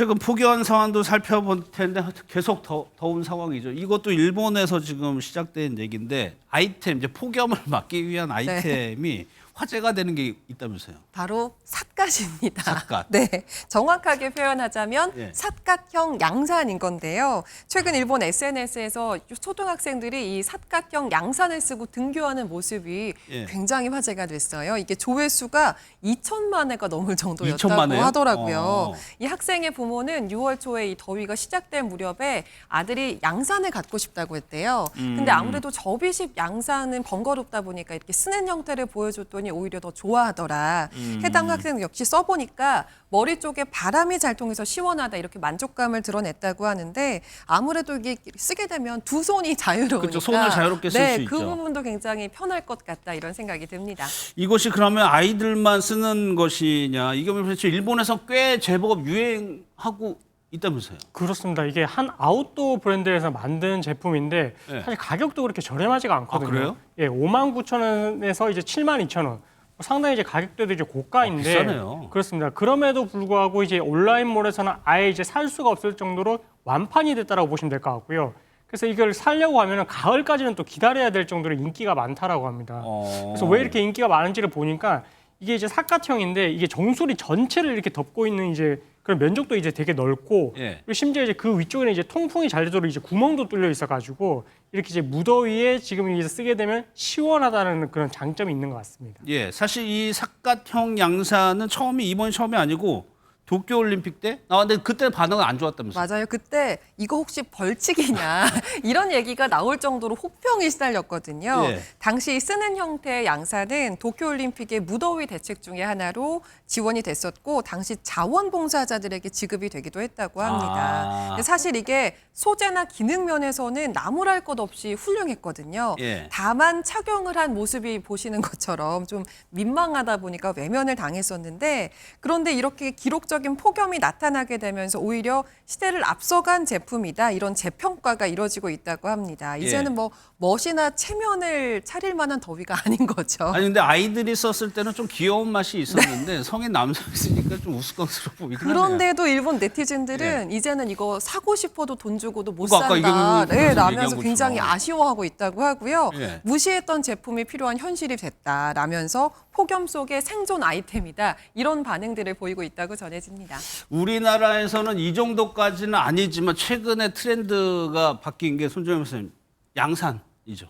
최근 폭염 상황도 살펴볼 텐데 계속 더운 상황이죠. 이것도 일본에서 지금 시작된 얘기인데 아이템, 이제 폭염을 막기 위한 아이템이 화제가 되는 게 있다면서요. 바로 삿갓입니다. 삿갓. 네, 정확하게 표현하자면 예. 삿갓형 양산인 건데요. 최근 일본 SNS에서 초등학생들이 이 삿갓형 양산을 쓰고 등교하는 모습이 예. 굉장히 화제가 됐어요. 이게 조회수가 2천만 회가 넘을 정도였다고 2천만 회요? 하더라고요. 이 학생의 부모는 6월 초에 이 더위가 시작된 무렵에 아들이 양산을 갖고 싶다고 했대요. 근데 아무래도 접이식 양산은 번거롭다 보니까 이렇게 쓰는 형태를 보여줬더니 오히려 더 좋아하더라. 해당 학생 역시 써보니까 머리 쪽에 바람이 잘 통해서 시원하다 이렇게 만족감을 드러냈다고 하는데 아무래도 이게 쓰게 되면 두 손이 자유로우니까 그렇죠. 손을 자유롭게 쓸 수 그 있죠. 부분도 굉장히 편할 것 같다 이런 생각이 듭니다. 이것이 그러면 아이들만 쓰는 것이냐? 이게 도대체 일본에서 꽤 제법 유행하고 있다면서요. 그렇습니다. 이게 한 아웃도어 브랜드에서 만든 제품인데 네. 사실 가격도 그렇게 저렴하지가 않거든요. 아, 그래요? 예, 59,000원에서 이제 72,000원. 상당히 이제 가격대도 이제 고가인데 비싸네요. 그렇습니다. 그럼에도 불구하고 이제 온라인몰에서는 아예 이제 살 수가 없을 정도로 완판이 됐다라고 보시면 될 것 같고요. 그래서 이걸 살려고 하면은 가을까지는 또 기다려야 될 정도로 인기가 많다라고 합니다. 어. 그래서 왜 이렇게 인기가 많은지를 보니까 이게 이제 삿갓형인데 이게 정수리 전체를 이렇게 덮고 있는 이제 그런 면적도 이제 되게 넓고 예. 그리고 심지어 이제 그 위쪽에는 이제 통풍이 잘 되도록 이제 구멍도 뚫려 있어가지고 이렇게 이제 무더위에 지금 이제 쓰게 되면 시원하다는 그런 장점이 있는 것 같습니다. 예, 사실 이 삿갓형 양산은 이번이 처음이 아니고 도쿄올림픽 때 나왔는데 그때 반응은 안 좋았다면서요. 맞아요. 그때 이거 혹시 벌칙이냐 이런 얘기가 나올 정도로 호평이 시달렸거든요. 예. 당시 쓰는 형태의 양산은 도쿄올림픽의 무더위 대책 중에 하나로 지원이 됐었고 당시 자원봉사자들에게 지급이 되기도 했다고 합니다. 아. 근데 사실 이게 소재나 기능 면에서는 나무랄 것 없이 훌륭했거든요. 예. 다만 착용을 한 모습이 보시는 것처럼 좀 민망하다 보니까 외면을 당했었는데 그런데 이렇게 기록적인 폭염이 나타나게 되면서 오히려 시대를 앞서간 제품이다 이런 재평가가 이루어지고 있다고 합니다. 이제는 뭐 멋이나 체면을 차릴 만한 더위가 아닌 거죠. 아니 근데 아이들이 썼을 때는 좀 귀여운 맛이 있었는데 성인 남성이 쓰니까 좀 우스꽝스러워 보이긴 하네요. 그런데도 일본 네티즌들은 이제는 이거 사고 싶어도 돈 주고도 못 그거 아까 산다. 이게 네, 얘기한 라면서 것처럼. 굉장히 아쉬워하고 있다고 하고요. 예. 무시했던 제품이 필요한 현실이 됐다라면서 폭염 속의 생존 아이템이다. 이런 반응들을 보이고 있다고 전해집니다. 우리나라에서는 이 정도까지는 아니지만 최근에 트렌드가 바뀐 게 손정현 선생님 양산이죠.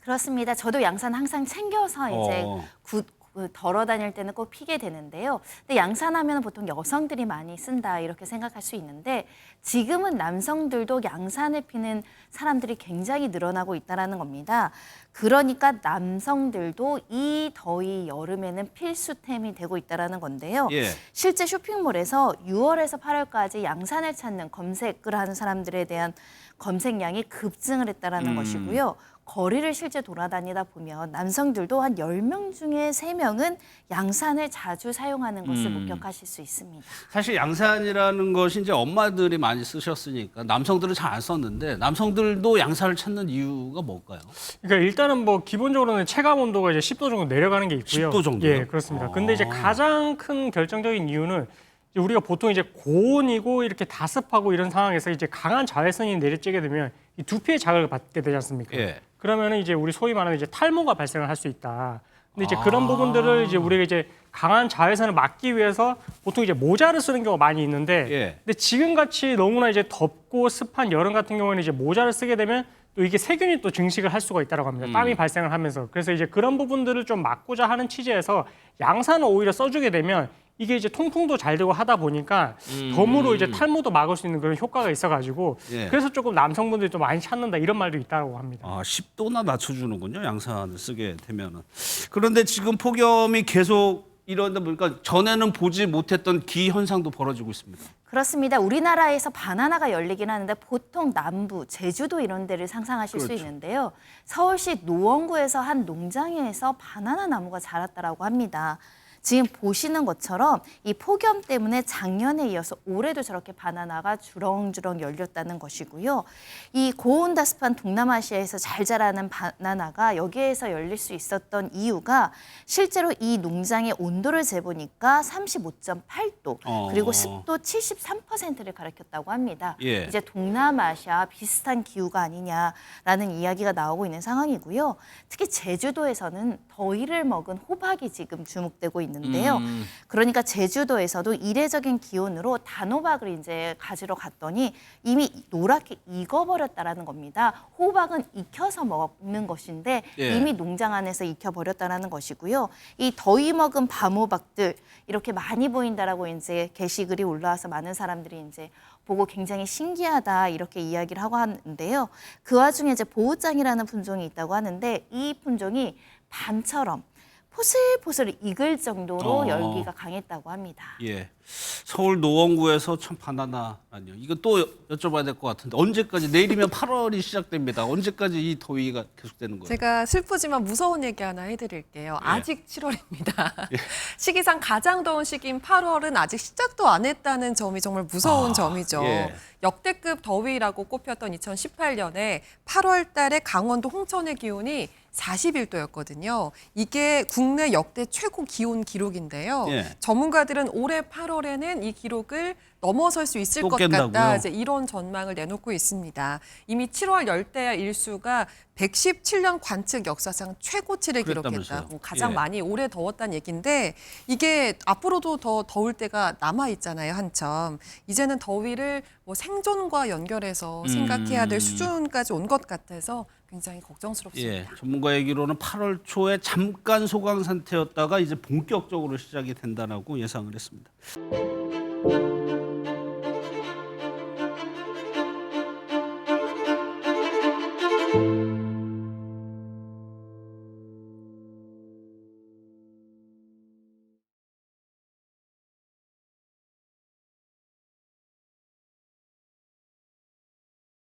그렇습니다. 저도 양산 항상 챙겨서 이제 덜어 다닐 때는 꼭 피게 되는데요. 근데 양산하면 보통 여성들이 많이 쓴다 이렇게 생각할 수 있는데 지금은 남성들도 양산을 피는 사람들이 굉장히 늘어나고 있다는 겁니다. 그러니까 남성들도 이 더위 여름에는 필수템이 되고 있다는 건데요. 예. 실제 쇼핑몰에서 6월에서 8월까지 양산을 찾는 검색을 하는 사람들에 대한 검색량이 급증을 했다는 것이고요. 거리를 실제 돌아다니다 보면 남성들도 한 10명 중에 3명은 양산을 자주 사용하는 것을 목격하실 수 있습니다. 사실 양산이라는 것이 이제 엄마들이 많이 쓰셨으니까 남성들은 잘 안 썼는데 남성들도 양산을 찾는 이유가 뭘까요? 그러니까 일단은 뭐 기본적으로는 체감 온도가 이제 10도 정도 내려가는 게 있고요. 10도 정도요? 예, 그렇습니다. 근데 이제 가장 큰 결정적인 이유는 이제 우리가 보통 이제 고온이고 이렇게 다습하고 이런 상황에서 이제 강한 자외선이 내리쬐게 되면 이 두피에 자극을 받게 되지 않습니까? 예. 그러면은 이제 우리 소위 말하는 이제 탈모가 발생을 할 수 있다. 근데 이제 그런 부분들을 이제 우리가 이제 강한 자외선을 막기 위해서 보통 이제 모자를 쓰는 경우가 많이 있는데, 예. 근데 지금 같이 너무나 이제 덥고 습한 여름 같은 경우에는 이제 모자를 쓰게 되면 또 이게 세균이 또 증식을 할 수가 있다고 합니다. 땀이 발생을 하면서. 그래서 이제 그런 부분들을 좀 막고자 하는 취지에서 양산을 오히려 써주게 되면 이게 이제 통풍도 잘 되고 하다 보니까 덤으로 이제 탈모도 막을 수 있는 그런 효과가 있어가지고 예. 그래서 조금 남성분들이 좀 많이 찾는다 이런 말도 있다고 합니다. 10도나 낮춰주는군요. 양산을 쓰게 되면은. 그런데 지금 폭염이 계속 이러다 보니까 전에는 보지 못했던 기 현상도 벌어지고 있습니다. 그렇습니다. 우리나라에서 바나나가 열리긴 하는데 보통 남부, 제주도 이런 데를 상상하실 수 그렇죠. 있는데요. 서울시 노원구에서 한 농장에서 바나나 나무가 자랐다라고 합니다. 지금 보시는 것처럼 이 폭염 때문에 작년에 이어서 올해도 저렇게 바나나가 주렁주렁 열렸다는 것이고요. 이 고온다습한 동남아시아에서 잘 자라는 바나나가 여기에서 열릴 수 있었던 이유가 실제로 이 농장의 온도를 재보니까 35.8도 그리고 습도 73%를 가리켰다고 합니다. 예. 이제 동남아시아 비슷한 기후가 아니냐라는 이야기가 나오고 있는 상황이고요. 특히 제주도에서는 더위를 먹은 호박이 지금 주목되고 있는데요. 그러니까 제주도에서도 이례적인 기온으로 단호박을 이제 가지러 갔더니 이미 노랗게 익어버렸다라는 겁니다. 호박은 익혀서 먹는 것인데 예. 이미 농장 안에서 익혀버렸다라는 것이고요. 이 더위 먹은 밤호박들 이렇게 많이 보인다라고 이제 게시글이 올라와서 많은 사람들이 이제 보고 굉장히 신기하다 이렇게 이야기를 하고 하는데요. 그 와중에 이제 보우짱이라는 품종이 있다고 하는데 이 품종이 밤처럼 포슬포슬 익을 정도로 열기가 강했다고 합니다. 예. 서울 노원구에서 참 바나나 아니요. 이거 또 여쭤봐야 될 것 같은데 언제까지 내일이면 8월이 시작됩니다. 언제까지 이 더위가 계속되는 거예요? 제가 슬프지만 무서운 얘기 하나 해드릴게요. 아직 7월입니다. 시기상 가장 더운 시기인 8월은 아직 시작도 안 했다는 점이 정말 무서운 점이죠. 예. 역대급 더위라고 꼽혔던 2018년에 8월 달에 강원도 홍천의 기온이 41도였거든요. 이게 국내 역대 최고 기온 기록인데요. 예. 전문가들은 올해 8월에는 이 기록을 넘어설 수 있을 또 것 같다. 깬다고요? 이제 이런 전망을 내놓고 있습니다. 이미 7월 열대야 일수가 117년 관측 역사상 최고치를 그랬다면서요. 기록했다. 뭐 가장 예. 많이 오래 더웠다는 얘기인데 이게 앞으로도 더 더울 때가 남아 있잖아요. 한참. 이제는 더위를 뭐 생존과 연결해서 생각해야 될 수준까지 온 것 같아서 굉장히 걱정스럽습니다. 예, 전문가 얘기로는 8월 초에 잠깐 소강 상태였다가 이제 본격적으로 시작이 된다라고 예상을 했습니다.